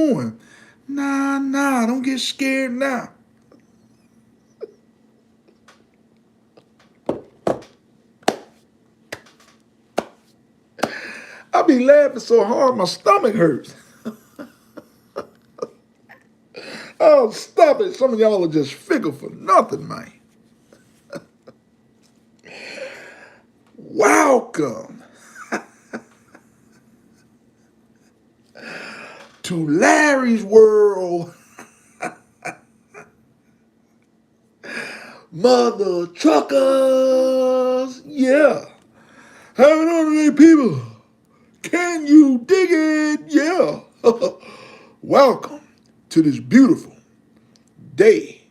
doing? Nah, don't get scared now. I be laughing so hard my stomach hurts. Oh, stop it. Some of y'all are just fickle for nothing, man. Welcome to Larry's World, mother truckers. Yeah. Having on today, people. Can you dig it? Yeah. Welcome to this beautiful day.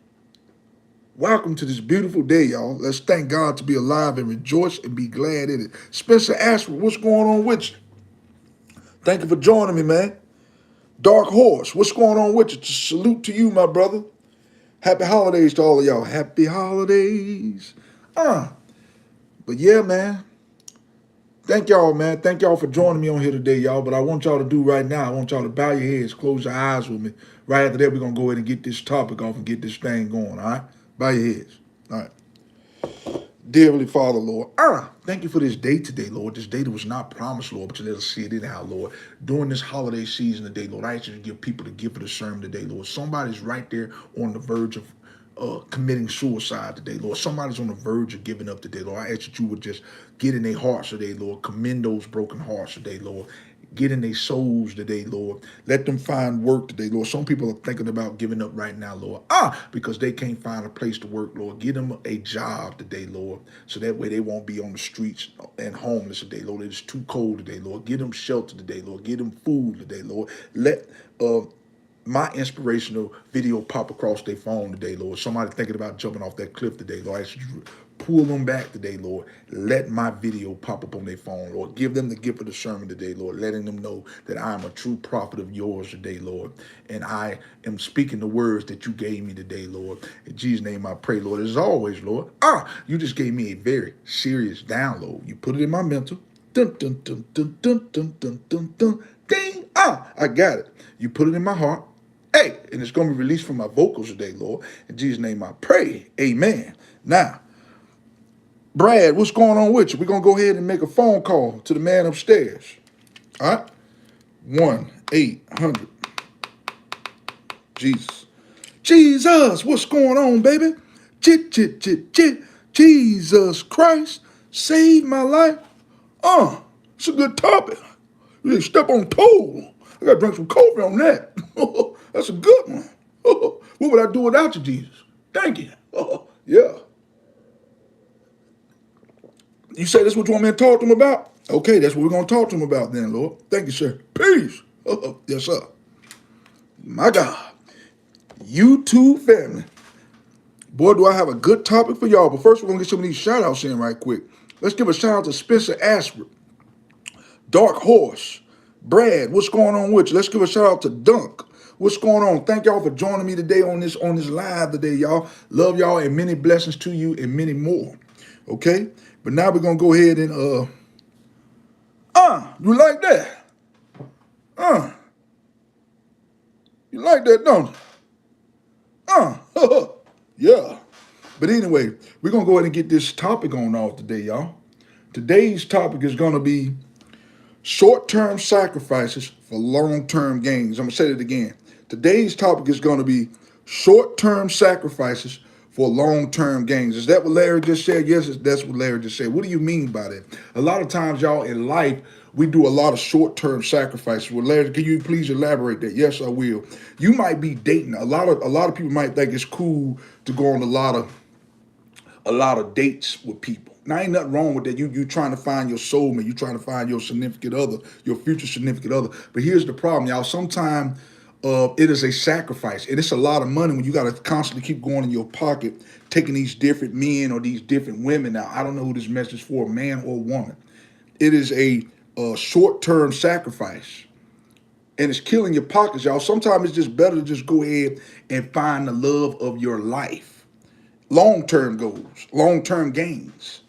Welcome to this beautiful day, y'all. Let's thank God to be alive and rejoice and be glad in it. Spencer Ashford, what's going on with you? Thank you for joining me, man. Dark Horse, what's going on with you? Salute to you, my brother. Happy holidays to all of y'all. Happy holidays. But yeah, man. Thank y'all, man. Thank y'all for joining me on here today, y'all. But I want y'all to do right now, I want y'all to bow your heads, close your eyes with me. Right after that, we're going to go ahead and get this topic off and get this thing going, all right? Bow your heads. All right. Dear Heavenly Father, Lord, thank you for this day today, Lord. This day that was not promised, Lord, but you let us see it anyhow, Lord. During this holiday season today, Lord, I ask you to give people the gift of discernment today, Lord. Somebody's right there on the verge of committing suicide today, Lord. Somebody's on the verge of giving up today, Lord. I ask that you would just get in their hearts today, Lord. Commend those broken hearts today, Lord. Get in their souls today, Lord. Let them find work today, Lord. Some people are thinking about giving up right now, Lord. Because they can't find a place to work, Lord. Give them a job today, Lord. So that way they won't be on the streets and homeless today, Lord. It's too cold today, Lord. Give them shelter today, Lord. Give them food today, Lord. Let my inspirational video pop across their phone today, Lord. Somebody thinking about jumping off that cliff today, Lord. I ask you to pull them back today, Lord. Let my video pop up on their phone, Lord. Give them the gift of discernment today, Lord, letting them know that I am a true prophet of yours today, Lord. And I am speaking the words that you gave me today, Lord. In Jesus' name I pray, Lord. As always, Lord, you just gave me a very serious download. You put it in my mental. Dun, dun, dun, dun, dun, dun, dun, dun, dun, ding. I got it. You put it in my heart. Hey, and it's going to be released from my vocals today, Lord. In Jesus' name I pray. Amen. Now, Brad, what's going on with you? We're going to go ahead and make a phone call to the man upstairs. All right? 1-800. Jesus. Jesus, what's going on, baby? Chit, chit, chit, chit. Jesus Christ, save my life. It's a good topic. You didn't step on toes. I got to drink some coffee on that. That's a good one. What would I do without you, Jesus? Thank you. Yeah. You say that's what you want me to talk to him about? Okay, that's what we're going to talk to him about then, Lord. Thank you, sir. Peace. Yes, sir. My God. You too, family. Boy, do I have a good topic for y'all. But first, we're going to get some of these shout-outs in right quick. Let's give a shout-out to Spencer Ashford, Dark Horse, Brad, what's going on with you? Let's give a shout-out to Dunk. What's going on? Thank y'all for joining me today on this live today, y'all. Love y'all and many blessings to you and many more. Okay? But now we're going to go ahead and, you like that? You like that, don't you? Yeah. But anyway, we're going to go ahead and get this topic on off today, y'all. Today's topic is going to be short-term sacrifices for long-term gains. I'm going to say it again. Today's topic is going to be short-term sacrifices for long-term gains. Is that what Larry just said? Yes, that's what Larry just said. What do you mean by that? A lot of times, y'all, in life, we do a lot of short-term sacrifices. Well, Larry, can you please elaborate that? Yes, I will. You might be dating. A lot of people might think it's cool to go on a lot of dates with people. Now, ain't nothing wrong with that. You trying to find your soulmate. You trying to find your significant other, your future significant other. But here's the problem, y'all. Sometimes it is a sacrifice. And it's a lot of money when you got to constantly keep going in your pocket, taking these different men or these different women. Now, I don't know who this message is for, man or woman. It is a short-term sacrifice. And it's killing your pockets, y'all. Sometimes it's just better to just go ahead and find the love of your life. Long-term goals, long-term gains.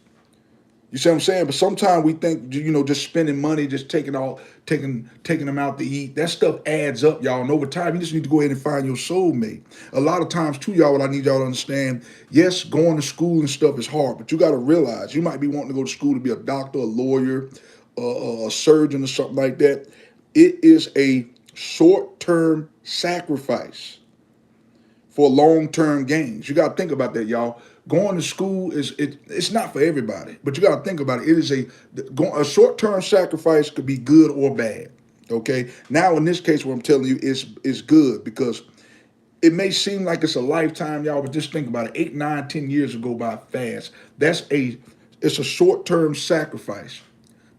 You see what I'm saying? But sometimes we think, just spending money, just taking them out to eat. That stuff adds up, y'all. And over time, you just need to go ahead and find your soulmate. A lot of times, too, y'all, what I need y'all to understand, yes, going to school and stuff is hard, but you got to realize you might be wanting to go to school to be a doctor, a lawyer, a surgeon, or something like that. It is a short-term sacrifice for long-term gains. You got to think about that, y'all. Going to school it's not for everybody, but you got to think about it. It is a short-term sacrifice could be good or bad. Okay. Now in this case, what I'm telling you is good because it may seem like it's a lifetime, y'all, but just think about it. 8, 9, 10 years will go by fast. It's a short-term sacrifice.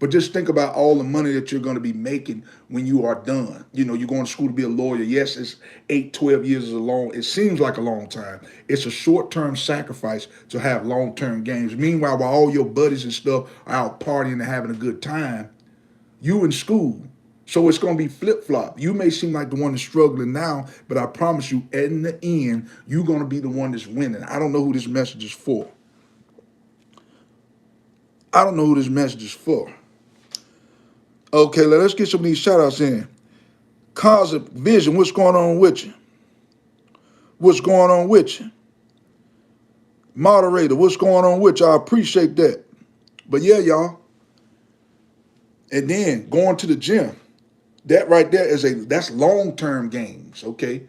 But just think about all the money that you're going to be making when you are done. You're going to school to be a lawyer. Yes, it's 8, 12 years is a long, it seems like a long time. It's a short-term sacrifice to have long-term gains. Meanwhile, while all your buddies and stuff are out partying and having a good time, you in school. So it's going to be flip-flop. You may seem like the one that's struggling now, but I promise you, in the end, you're going to be the one that's winning. I don't know who this message is for. I don't know who this message is for. Okay, let's get some of these shout outs in. Cosmic Vision, what's going on with you? What's going on with you? Moderator, what's going on with you? I appreciate that. But yeah, y'all. And then going to the gym. That right there that's long-term gains, okay?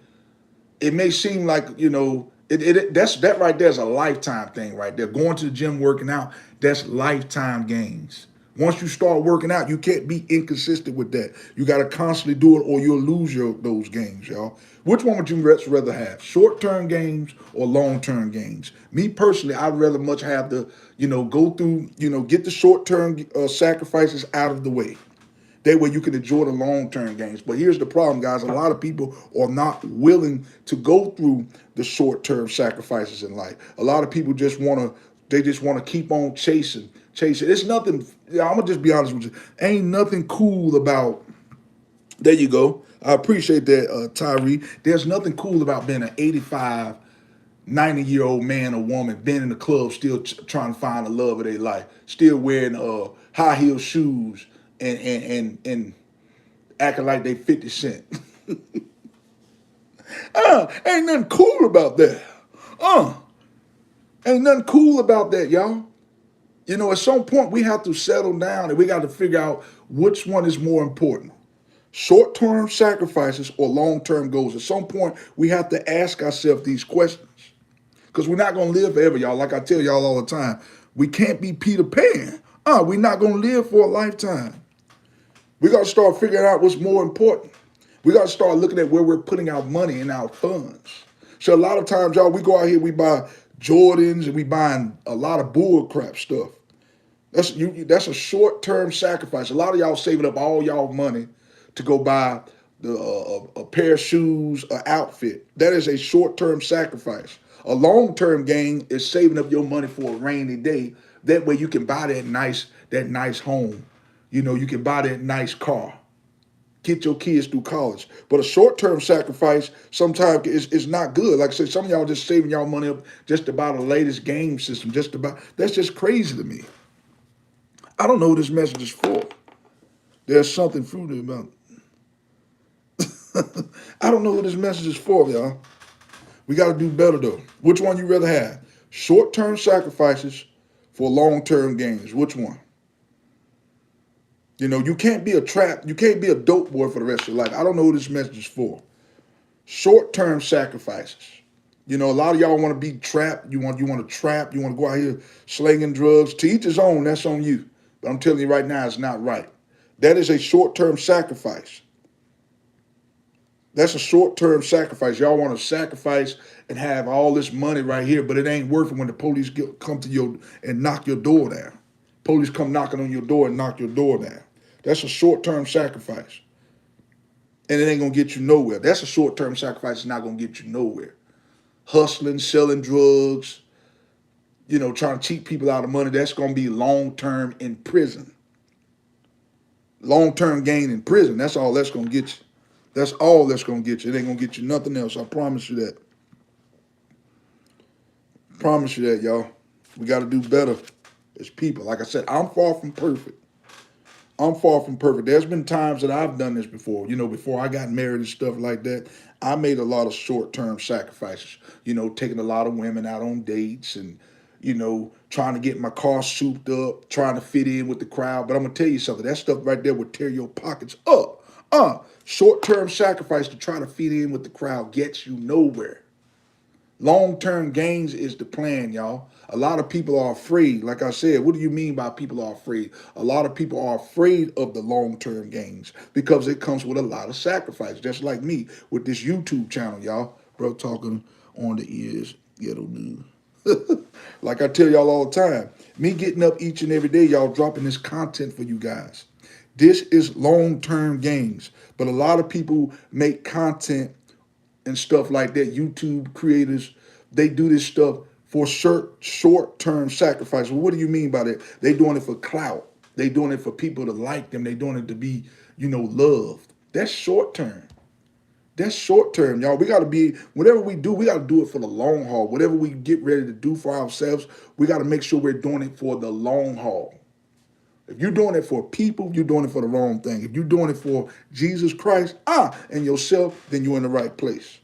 It may seem like, that right there is a lifetime thing right there. Going to the gym, working out, that's lifetime gains. Once you start working out, you can't be inconsistent with that. You got to constantly do it or you'll lose those gains, y'all. Which one would you rather have? Short-term gains or long-term gains? Me personally, I'd rather much have go through, get the short-term sacrifices out of the way. That way you can enjoy the long-term gains. But here's the problem, guys. A lot of people are not willing to go through the short-term sacrifices in life. A lot of people just want to keep on chasing. It's nothing, I'm going to just be honest with you. Ain't nothing cool about, there you go. I appreciate that, Tyree. There's nothing cool about being an 85, 90-year-old man or woman, being in the club, still trying to find the love of their life, still wearing high heel shoes and acting like they 50 Cent. Ain't nothing cool about that. Ain't nothing cool about that, y'all. At some point we have to settle down and we got to figure out which one is more important. Short-term sacrifices or long-term goals. At some point we have to ask ourselves these questions. Because we're not going to live forever, y'all. Like I tell y'all all the time, we can't be Peter Pan. We're not going to live for a lifetime. We got to start figuring out what's more important. We got to start looking at where we're putting our money and our funds. So a lot of times, y'all, we go out here, we buy Jordans and we buying a lot of bull crap stuff. That's a short-term sacrifice. A lot of y'all saving up all y'all money to go buy a pair of shoes, an outfit. That is a short-term sacrifice. A long-term gain is saving up your money for a rainy day. That way you can buy that nice home. You can buy that nice car. Get your kids through college. But a short-term sacrifice sometimes is not good. Like I said, some of y'all just saving y'all money up just to buy the latest game system. That's just crazy to me. I don't know who this message is for. There's something fruity about it. I don't know who this message is for, y'all. We got to do better, though. Which one you rather have? Short-term sacrifices for long-term gains. Which one? You can't be you can't be a dope boy for the rest of your life. I don't know who this message is for. Short-term sacrifices. A lot of y'all want to be trapped. You want to trap. You want to go out here slinging drugs. To each his own, that's on you. But I'm telling you right now, it's not right. That is a short-term sacrifice. That's a short-term sacrifice. Y'all want to sacrifice and have all this money right here, but it ain't worth it when the police come to you and knock your door down. Police come knocking on your door and knock your door down. That's a short-term sacrifice. And it ain't going to get you nowhere. That's a short-term sacrifice. It's not going to get you nowhere. Hustling, selling drugs, trying to cheat people out of money, that's going to be long-term in prison. Long-term gain in prison, that's all that's going to get you. That's all that's going to get you. It ain't going to get you nothing else. I promise you that. Promise you that, y'all. We got to do better as people. Like I said, I'm far from perfect. I'm far from perfect. There's been times that I've done this before. Before I got married and stuff like that, I made a lot of short-term sacrifices. Taking a lot of women out on dates and, trying to get my car souped up, trying to fit in with the crowd. But I'm gonna tell you something. That stuff right there would tear your pockets up. Short-term sacrifice to try to fit in with the crowd gets you nowhere. Long-term gains is the plan, y'all. A lot of people are afraid. Like I said, what do you mean by people are afraid? A lot of people are afraid of the long-term gains because it comes with a lot of sacrifice. Just like me with this YouTube channel, y'all. Bro talking on the ears, ghetto news. Like I tell y'all all the time, me getting up each and every day, y'all dropping this content for you guys. This is long-term gains. But a lot of people make content and stuff like that. YouTube creators, they do this stuff for short-term sacrifice. Well, what do you mean by that? They doing it for clout. They doing it for people to like them. They doing it to be, loved. That's short term. That's short term, y'all. We got to be, whatever we do, we got to do it for the long haul. Whatever we get ready to do for ourselves, we got to make sure we're doing it for the long haul. If you're doing it for people, you're doing it for the wrong thing. If you're doing it for Jesus Christ, and yourself, then you're in the right place.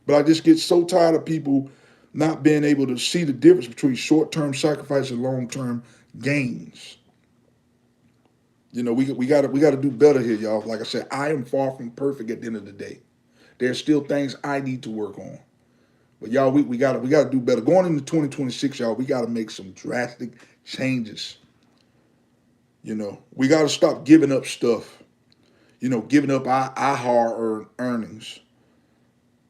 But I just get so tired of people not being able to see the difference between short-term sacrifice and long-term gains. We got to do better here, y'all. Like I said, I am far from perfect at the end of the day. There's still things I need to work on. But y'all, we got to do better. Going into 2026, y'all, we got to make some drastic changes. We got to stop giving up stuff. Giving up our hard-earned earnings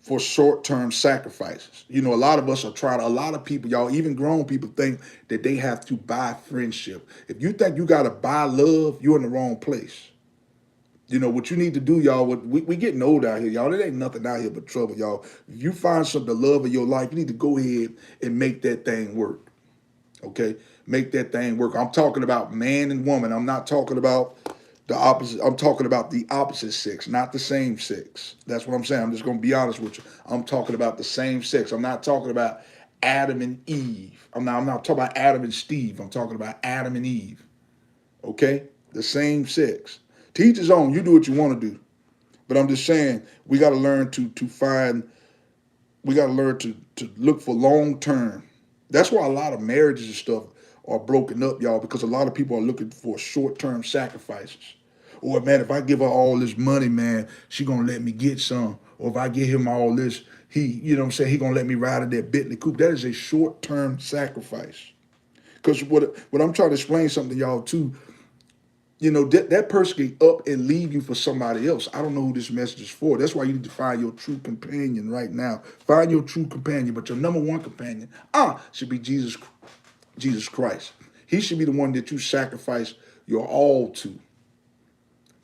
for short-term sacrifices. A lot of us are trying, a lot of people, y'all, even grown people think that they have to buy friendship. If you think you got to buy love, you're in the wrong place. What you need to do, y'all, we getting old out here, y'all. There ain't nothing out here but trouble, y'all. If you find the love of your life, you need to go ahead and make that thing work. Okay? Make that thing work. I'm talking about man and woman. I'm not talking about the opposite. I'm talking about the opposite sex, not the same sex. That's what I'm saying. I'm just going to be honest with you. I'm talking about the same sex. I'm not talking about Adam and Eve. I'm not talking about Adam and Steve. I'm talking about Adam and Eve. Okay? The same sex. To each his own. You do what you want to do. But I'm just saying, we got to learn to find, we got to learn to look for long term. That's why a lot of marriages and stuff are broken up, y'all, because a lot of people are looking for short-term sacrifices. Or, man, if I give her all this money, man, she going to let me get some. Or if I give him all this, he going to let me ride in that Bentley coupe. That is a short-term sacrifice. Because what I'm trying to explain something to y'all, too, that person can up and leave you for somebody else. I don't know who this message is for. That's why you need to find your true companion right now. Find your true companion. But your number one companion, should be Jesus Christ. He should be the one that you sacrifice your all to.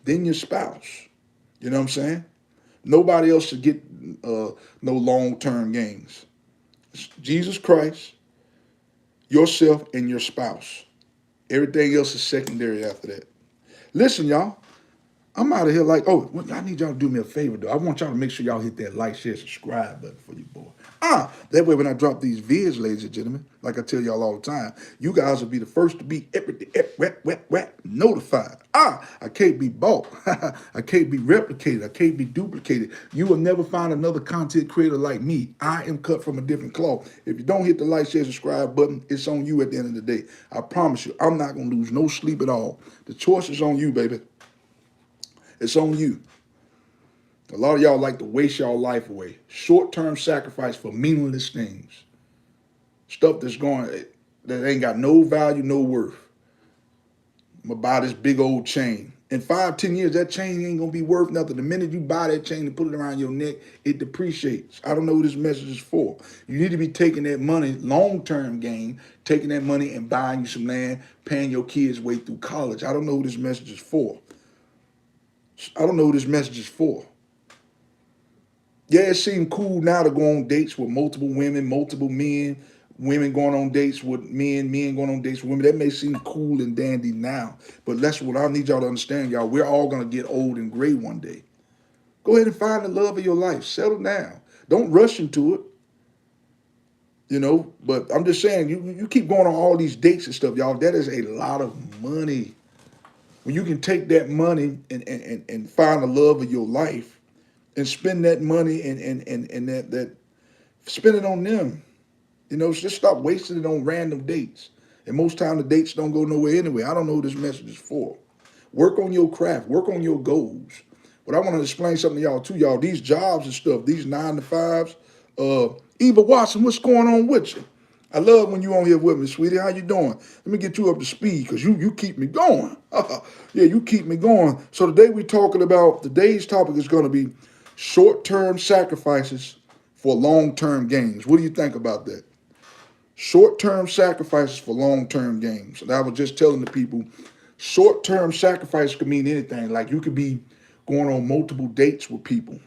Then your spouse. You know what I'm saying? Nobody else should get no long-term gains. It's Jesus Christ, yourself, and your spouse. Everything else is secondary after that. Listen, y'all. I'm out of here like, I need y'all to do me a favor, though. I want y'all to make sure y'all hit that like, share, subscribe button for you, boy. That way when I drop these vids, ladies and gentlemen, like I tell y'all all the time, you guys will be the first to be notified. I can't be bought. I can't be replicated. I can't be duplicated. You will never find another content creator like me. I am cut from a different cloth. If you don't hit the like, share, subscribe button, it's on you at the end of the day. I promise you, I'm not going to lose no sleep at all. The choice is on you, baby. It's on you. A lot of y'all like to waste y'all life away. Short-term sacrifice for meaningless things. Stuff that ain't got no value, no worth. I'm gonna buy this big old chain. In 5-10 years, that chain ain't gonna be worth nothing. The minute you buy that chain and put it around your neck, it depreciates. I don't know who this message is for. You need to be taking that money, long-term gain, taking that money and buying you some land, paying your kids' way through college. I don't know who this message is for. I don't know who this message is for. Yeah, it seems cool now to go on dates with multiple women, multiple men, women going on dates with men, men going on dates with women. That may seem cool and dandy now, but that's what I need y'all to understand, y'all. We're all going to get old and gray one day. Go ahead and find the love of your life. Settle down. Don't rush into it. But I'm just saying, you keep going on all these dates and stuff, y'all. That is a lot of money. When you can take that money and find the love of your life and spend that money and that spend it on them. Just stop wasting it on random dates. And most time the dates don't go nowhere anyway. I don't know who this message is for. Work on your craft. Work on your goals. But I want to explain something to y'all too, y'all. These jobs and stuff, these 9 to 5s. Eva Watson, what's going on with you? I love when you on here with me, sweetie. How you doing? Let me get you up to speed because you keep me going. Yeah, you keep me going. So today we're talking about, today's topic is going to be short-term sacrifices for long-term gains. What do you think about that? Short-term sacrifices for long-term gains. And I was just telling the people, short-term sacrifice could mean anything. Like you could be going on multiple dates with people.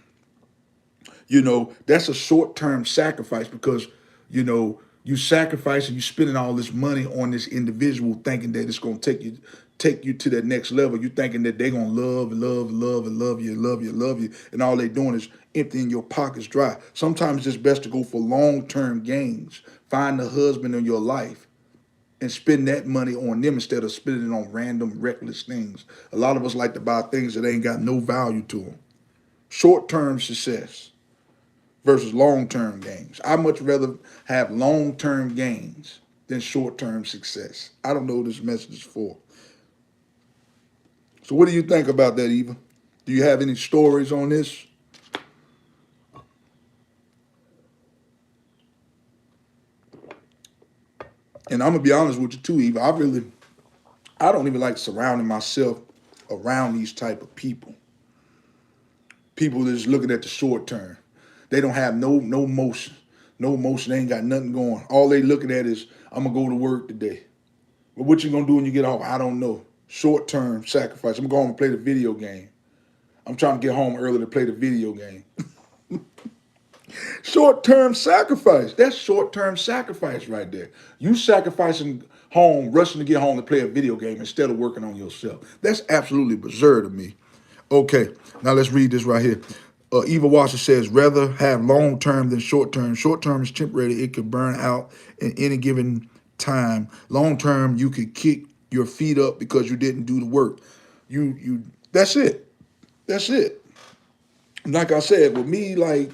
That's a short-term sacrifice because, you sacrifice and you spending all this money on this individual thinking that it's going to take you to that next level. You thinking that they're going to love and love and love and love you and love you and love you. And all they're doing is emptying your pockets dry. Sometimes it's best to go for long-term gains. Find the husband in your life and spend that money on them instead of spending it on random, reckless things. A lot of us like to buy things that ain't got no value to them. Short-term success versus long-term gains. I much rather have long-term gains than short-term success. I don't know what this message is for. So what do you think about that, Eva? Do you have any stories on this? And I'm gonna be honest with you too, Eva. I don't even like surrounding myself around these type of people. People that's looking at the short term. They don't have no motion. No motion. They ain't got nothing going. All they looking at is, I'm gonna go to work today. But what you gonna do when you get home? I don't know. Short term sacrifice. I'm going to go home and play the video game. I'm trying to get home early to play the video game. Short term sacrifice. That's short term sacrifice right there. You sacrificing home, rushing to get home to play a video game instead of working on yourself. That's absolutely bizarre to me. Okay, now let's read this right here. Eva Wasser says, rather have long term than short term. Short term is temporary. It could burn out in any given time. Long term, you could kick your feet up because you didn't do the work. That's it. That's it. Like I said, with me, like,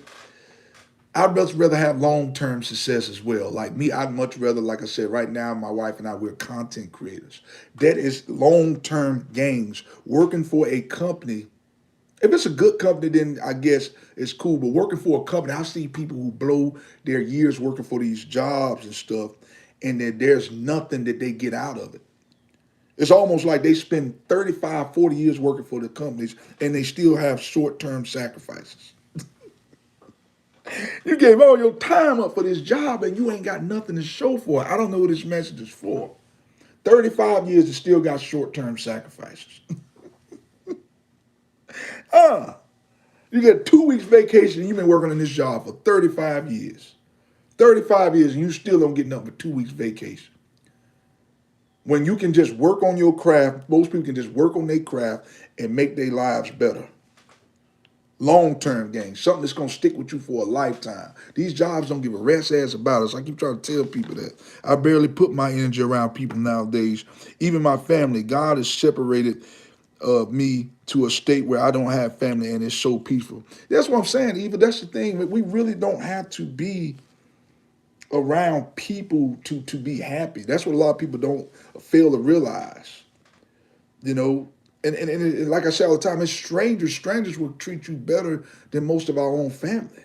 I'd much rather have long-term success as well. Like me, I'd much rather, like I said, right now, my wife and I, we're content creators. That is long-term gains. Working for a company, if it's a good company, then I guess it's cool. But working for a company, I see people who blow their years working for these jobs and stuff, and that there's nothing that they get out of it. It's almost like they spend 35, 40 years working for the companies, and they still have short-term sacrifices. You gave all your time up for this job, and you ain't got nothing to show for it. I don't know what this message is for. 35 years and still got short-term sacrifices. You get 2 weeks vacation and you've been working on this job for 35 years. 35 years and you still don't get nothing but 2 weeks vacation. When you can just work on your craft, most people can just work on their craft and make their lives better. Long-term gains, something that's going to stick with you for a lifetime. These jobs don't give a rat's ass about us. I keep trying to tell people that. I barely put my energy around people nowadays. Even my family. God has separated me to a state where I don't have family, and it's so peaceful. That's what I'm saying, Eva. That's the thing. We really don't have to be around people to be happy. That's what a lot of people don't fail to realize. You know, and like I say all the time, it's strangers. Strangers will treat you better than most of our own family.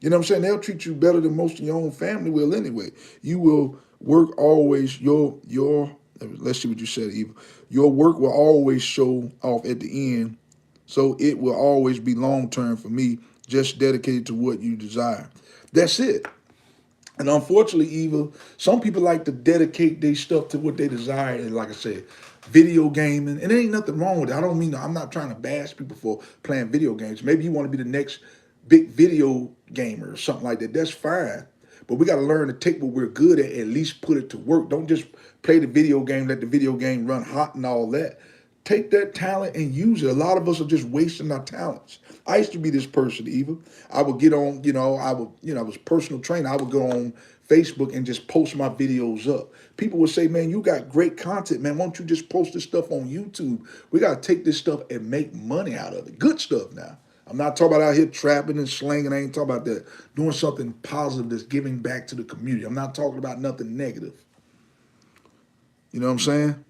You know what I'm saying? They'll treat you better than most of your own family will anyway. You will work always your let's see what you said, Eva. Your work will always show off at the end. So it will always be long term for me, just dedicated to what you desire. That's it. And unfortunately, Eva, some people like to dedicate their stuff to what they desire. And like I said, video gaming, and there ain't nothing wrong with it. I'm not trying to bash people for playing video games. Maybe you want to be the next big video gamer or something like that. That's fine. But we got to learn to take what we're good at least put it to work. Don't just play the video game, let the video game run hot and all that. Take that talent and use it. A lot of us are just wasting our talents. I used to be this person, Eva. I would get on, I was personal trainer. I would go on Facebook and just post my videos up. People would say, man, you got great content, man. Why don't you just post this stuff on YouTube? We got to take this stuff and make money out of it. Good stuff now. I'm not talking about out here trapping and slanging. I ain't talking about that. Doing something positive that's giving back to the community. I'm not talking about nothing negative. You know what I'm saying?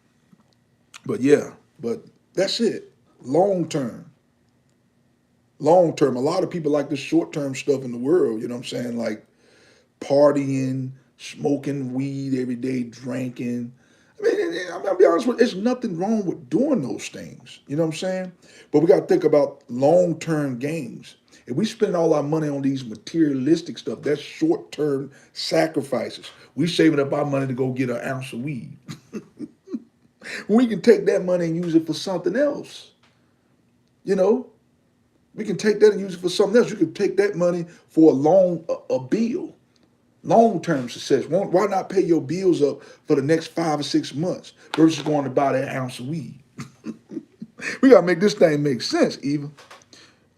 But yeah, but that's it. Long term. Long term. A lot of people like the short term stuff in the world. You know what I'm saying? Like partying, smoking weed every day, drinking. I mean, I'm gonna be honest with you, there's nothing wrong with doing those things. You know what I'm saying? But we got to think about long term gains. If we spend all our money on these materialistic stuff, that's short term sacrifices. We saving up our money to go get an ounce of weed. We can take that money and use it for something else. You know, we can take that and use it for something else. You can take that money for a bill. Long-term success. Why not pay your bills up for the next 5 or 6 months versus going to buy that ounce of weed? We gotta make this thing make sense, Eva.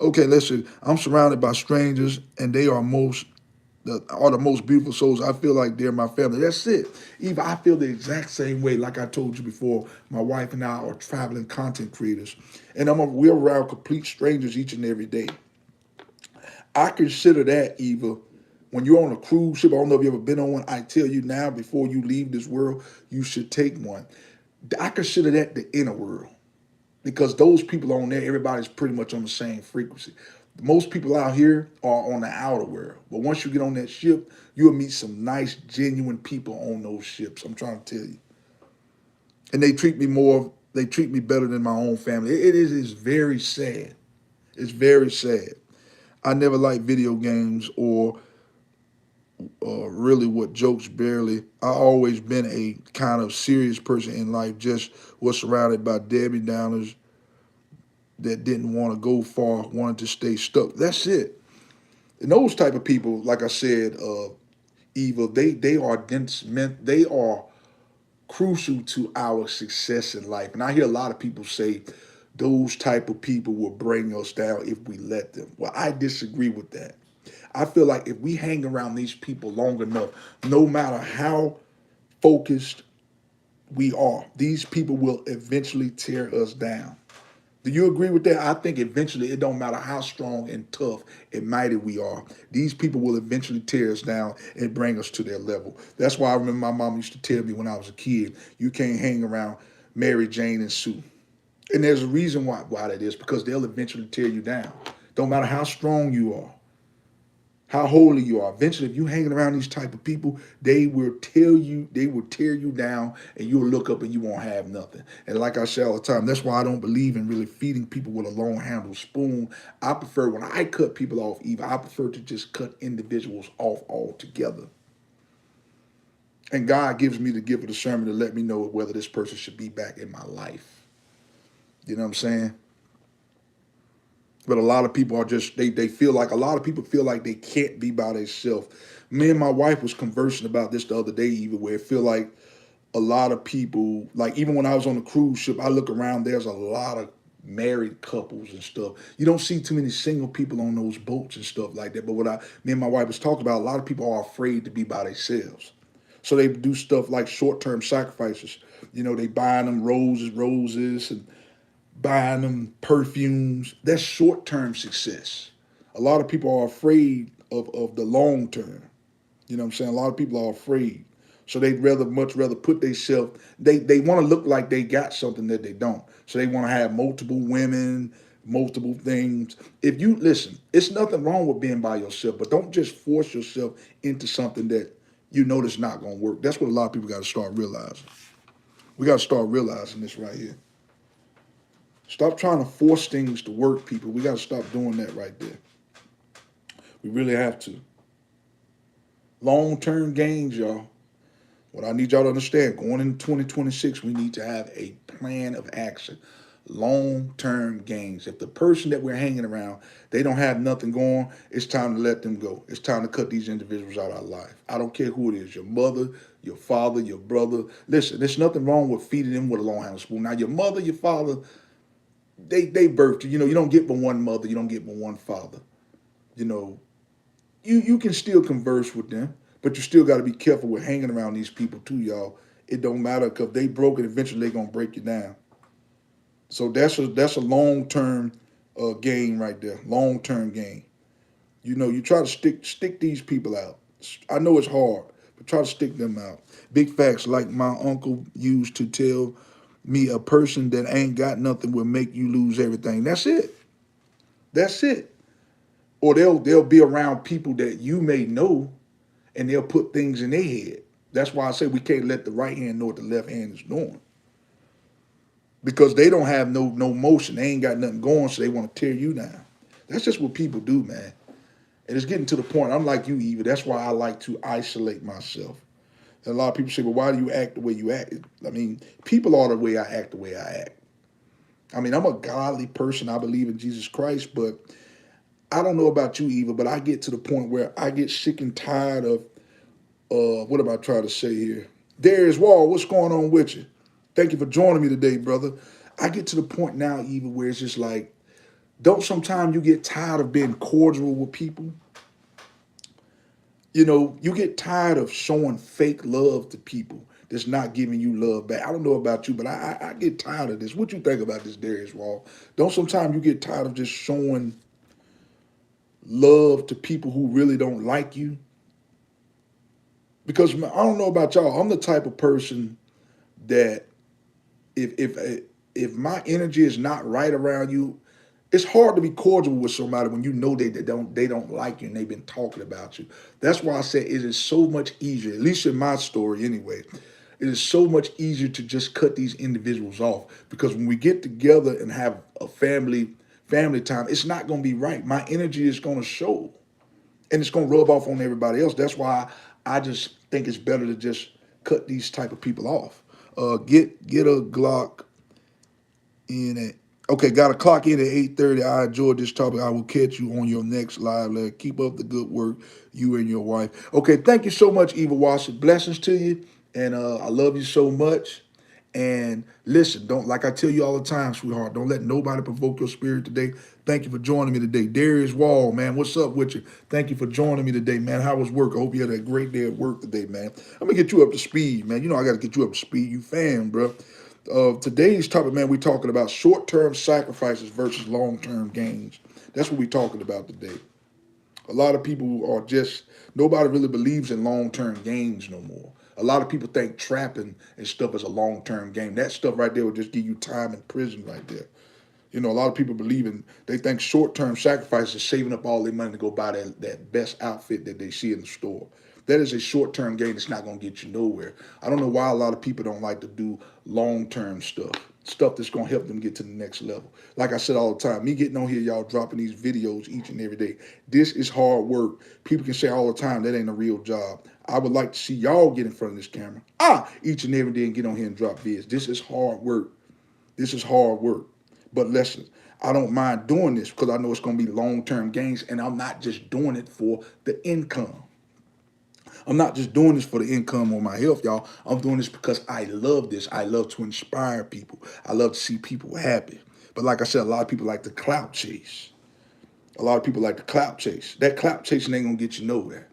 Okay, listen. I'm surrounded by strangers, and they are the most beautiful souls. I feel like they're my family. That's it. Eva, I feel the exact same way. Like I told you before, my wife and I are traveling content creators, and we're around complete strangers each and every day. I consider that, Eva, when you're on a cruise ship. I don't know if you've ever been on one. I tell you now, before you leave this world, you should take one. I consider that the inner world because those people on there, everybody's pretty much on the same frequency. Most people out here are on the outer world, but once you get on that ship, you'll meet some nice, genuine people on those ships. I'm trying to tell you, and they treat me more. They treat me better than my own family. It is. It's very sad. It's very sad. I never liked video games or really what jokes barely. I always been a kind of serious person in life. Just was surrounded by Debbie Downers that didn't want to go far, wanted to stay stuck. That's it. And those type of people, like I said, Eva, they are crucial to our success in life. And I hear a lot of people say those type of people will bring us down if we let them. Well, I disagree with that. I feel like if we hang around these people long enough, no matter how focused we are, these people will eventually tear us down. Do you agree with that? I think eventually it don't matter how strong and tough and mighty we are. These people will eventually tear us down and bring us to their level. That's why I remember my mom used to tell me when I was a kid, you can't hang around Mary Jane and Sue. And there's a reason why that is, because they'll eventually tear you down. Don't matter how strong you are, how holy you are. Eventually, if you're hanging around these type of people, they will tear you down, and you'll look up and you won't have nothing. And like I say all the time, that's why I don't believe in really feeding people with a long handled spoon. I prefer when I cut people off, Eva, I prefer to just cut individuals off altogether. And God gives me the gift of discernment to let me know whether this person should be back in my life. You know what I'm saying? But a lot of people are just they feel like a lot of people feel like they can't be by themselves. Me and my wife was conversing about this the other day, even where it feel like a lot of people, like even when I was on the cruise ship, I look around, there's a lot of married couples and stuff. You don't see too many single people on those boats and stuff like that. But me and my wife was talking about, a lot of people are afraid to be by themselves. So they do stuff like short-term sacrifices. You know, they buying them roses, and buying them perfumes. That's short term success. A lot of people are afraid of the long term. You know what I'm saying? A lot of people are afraid. So they'd much rather put themselves, they want to look like they got something that they don't. So they want to have multiple women, multiple things. If you listen, it's nothing wrong with being by yourself, but don't just force yourself into something that you know that's not going to work. That's what a lot of people got to start realizing. We got to start realizing this right here. Stop trying to force things to work, people. We got to stop doing that right there. We really have to. Long-term gains, y'all. What I need y'all to understand, going into 2026, we need to have a plan of action. Long-term gains. If the person that we're hanging around, they don't have nothing going, it's time to let them go. It's time to cut these individuals out of our life. I don't care who it is, your mother, your father, your brother. Listen, there's nothing wrong with feeding them with a long handled spoon. Now, your mother, your father, they birthed you. You know, you don't get but one mother, you don't get but one father. You know, you can still converse with them, But you still got to be careful with hanging around these people too, y'all. It don't matter because they broke it. Eventually, they gonna break you down. So that's a long term gain right there. Long term gain. You try to stick these people out. I know it's hard, but try to stick them out. Big facts, like my uncle used to tell me, a person that ain't got nothing will make you lose everything. That's it. That's it. Or they'll be around people that you may know, and they'll put things in their head. That's why I say we can't let the right hand know what the left hand is doing, because they don't have no motion. They ain't got nothing going, so they want to tear you down. That's just what people do, man. And it's getting to the point. I'm like you, Eva. That's why I like to isolate myself. And a lot of people say, "Well, why do you act the way you act?" I mean, people are the way I act, the way I act. I mean, I'm a godly person. I believe in Jesus Christ, but I don't know about you, Eva, but I get to the point where I get sick and tired of what am I trying to say here? Darius Wall, what's going on with you? Thank you for joining me today, brother. I get to the point now, Eva, where it's just like, don't sometimes you get tired of being cordial with people? You get tired of showing fake love to people that's not giving you love back. I don't know about you, but I get tired of this. What you think about this, Darius Wall? Don't sometimes you get tired of just showing love to people who really don't like you? Because I don't know about y'all, I'm the type of person that if my energy is not right around you, it's hard to be cordial with somebody when you know they don't like you and they've been talking about you. That's why I say it is so much easier, at least in my story anyway. It is so much easier to just cut these individuals off, because when we get together and have a family time, it's not going to be right. My energy is going to show, and it's going to rub off on everybody else. That's why I just think it's better to just cut these type of people off. Get a Glock in at okay. Got to clock in at 8:30. I enjoyed this topic. I will catch you on your next live. Keep up the good work, you and your wife. Okay, thank you so much, Eva Watson. Blessings to you, and I love you so much. And listen, don't, like I tell you all the time, sweetheart, don't let nobody provoke your spirit today. Thank you for joining me today. Darius Wall, man, what's up with you? Thank you for joining me today, man. How was work? I hope you had a great day at work today, man. I'm gonna get you up to speed, man. I got to get you up to speed. You fan, bro. Today's topic, man, we're talking about short-term sacrifices versus long-term gains. That's what we're talking about today. A lot of people are just, nobody really believes in long-term gains no more. A lot of people think trapping and stuff is a long-term game. That stuff right there will just give you time in prison right there. A lot of people they think short-term sacrifice is saving up all their money to go buy that best outfit that they see in the store. That is a short-term gain that's not going to get you nowhere. I don't know why a lot of people don't like to do long-term stuff that's going to help them get to the next level. Like I said all the time, me getting on here, y'all dropping these videos each and every day. This is hard work. People can say all the time, that ain't a real job. I would like to see y'all get in front of this camera each and every day and get on here and drop vids. This is hard work. This is hard work. But listen, I don't mind doing this because I know it's going to be long-term gains, and I'm not just doing it for the income. I'm not just doing this for the income or my health, y'all. I'm doing this because I love this. I love to inspire people. I love to see people happy. But like I said, a lot of people like to clout chase. A lot of people like to clout chase. That clout chasing ain't going to get you nowhere.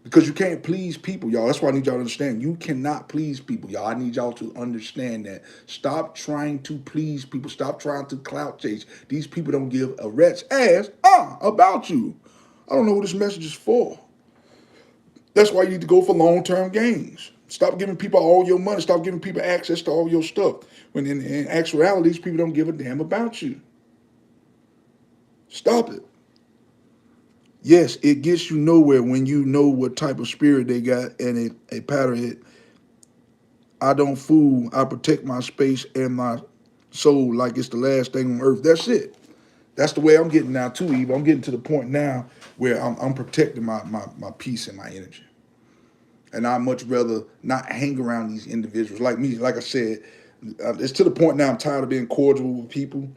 Because you can't please people, y'all. That's why I need y'all to understand. You cannot please people, y'all. I need y'all to understand that. Stop trying to please people. Stop trying to clout chase. These people don't give a rat's ass about you. I don't know what this message is for. That's why you need to go for long-term gains. Stop giving people all your money. Stop giving people access to all your stuff. When in actuality, these people don't give a damn about you. Stop it. Yes, it gets you nowhere when you know what type of spirit they got and a pattern it. I don't fool. I protect my space and my soul like it's the last thing on earth. That's it. That's the way I'm getting now too, Eve. I'm getting to the point now where I'm protecting my peace and my energy. And I'd much rather not hang around these individuals like me. Like I said, it's to the point now I'm tired of being cordial with people.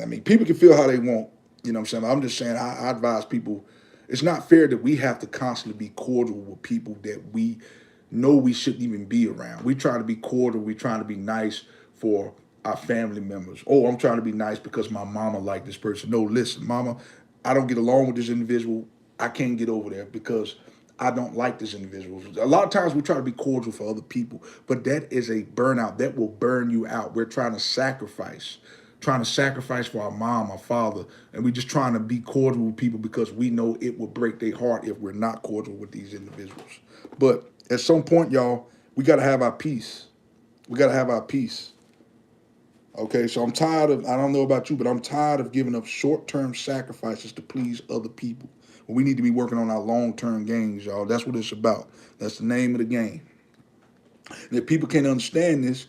I mean, people can feel how they want. You know what I'm saying? I'm just saying I advise people, it's not fair that we have to constantly be cordial with people that we know we shouldn't even be around. We try to be cordial. We trying to be nice for our family members. Oh, I'm trying to be nice because my mama like this person. No, listen, mama, I don't get along with this individual. I can't get over there because I don't like this individual. A lot of times we try to be cordial for other people, but that is a burnout. That will burn you out. We're trying to sacrifice for our mom, our father, and we're just trying to be cordial with people because we know it will break their heart if we're not cordial with these individuals. But at some point, y'all, we got to have our peace. We got to have our peace. Okay, so I'm tired of, I don't know about you, but I'm tired of giving up short term sacrifices to please other people. We need to be working on our long term gains, y'all. That's what it's about. That's the name of the game. And if people can't understand this,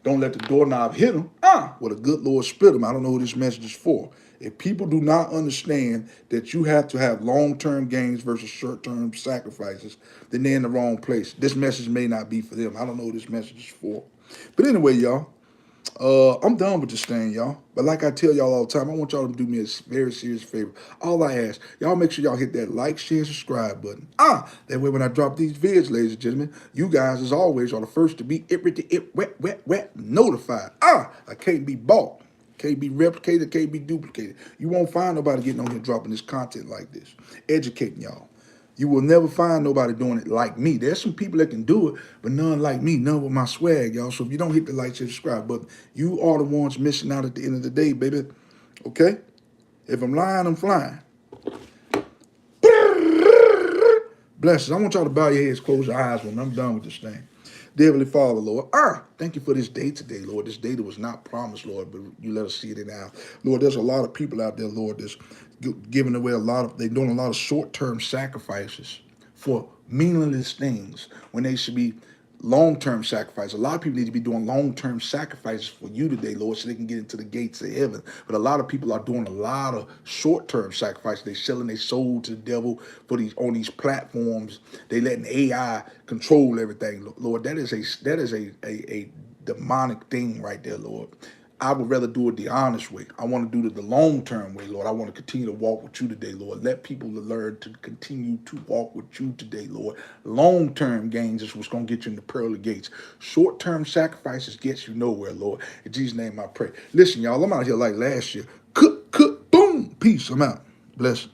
don't let the doorknob hit them. Well, the good Lord split them. I don't know who this message is for. If people do not understand that you have to have long term gains versus short term sacrifices, then they're in the wrong place. This message may not be for them. I don't know who this message is for. But anyway, y'all. I'm done with this thing, y'all. But like I tell y'all all the time, I want y'all to do me a very serious favor. All I ask, y'all make sure y'all hit that like, share, subscribe button. That way when I drop these vids, ladies and gentlemen, you guys, as always, are the first to be notified. I can't be bought. Can't be replicated, can't be duplicated. You won't find nobody getting on here dropping this content like this. Educating y'all. You will never find nobody doing it like me. There's some people that can do it, but none like me, none with my swag, y'all. So if you don't hit the like, share, subscribe button, you are the ones missing out at the end of the day, baby. Okay? If I'm lying, I'm flying. Blessings. I want y'all to bow your heads, close your eyes when I'm done with this thing. Dear Heavenly Father, Lord, thank you for this day today, Lord. This day that was not promised, Lord, but you let us see it now. Lord, there's a lot of people out there, Lord, that's giving away they're doing a lot of short-term sacrifices for meaningless things when they should be long-term sacrifice. A lot of people need to be doing long-term sacrifices for you today, Lord, so they can get into the gates of heaven. But a lot of people are doing a lot of short-term sacrifices. They're selling their soul to the devil on these platforms. They letting AI control everything, Lord. That is a demonic thing right there, Lord. I would rather do it the honest way. I want to do it the long-term way, Lord. I want to continue to walk with you today, Lord. Let people learn to continue to walk with you today, Lord. Long-term gains is what's going to get you in the pearly gates. Short-term sacrifices gets you nowhere, Lord. In Jesus' name I pray. Listen, y'all, I'm out here like last year. Cook, boom, peace. I'm out. Bless.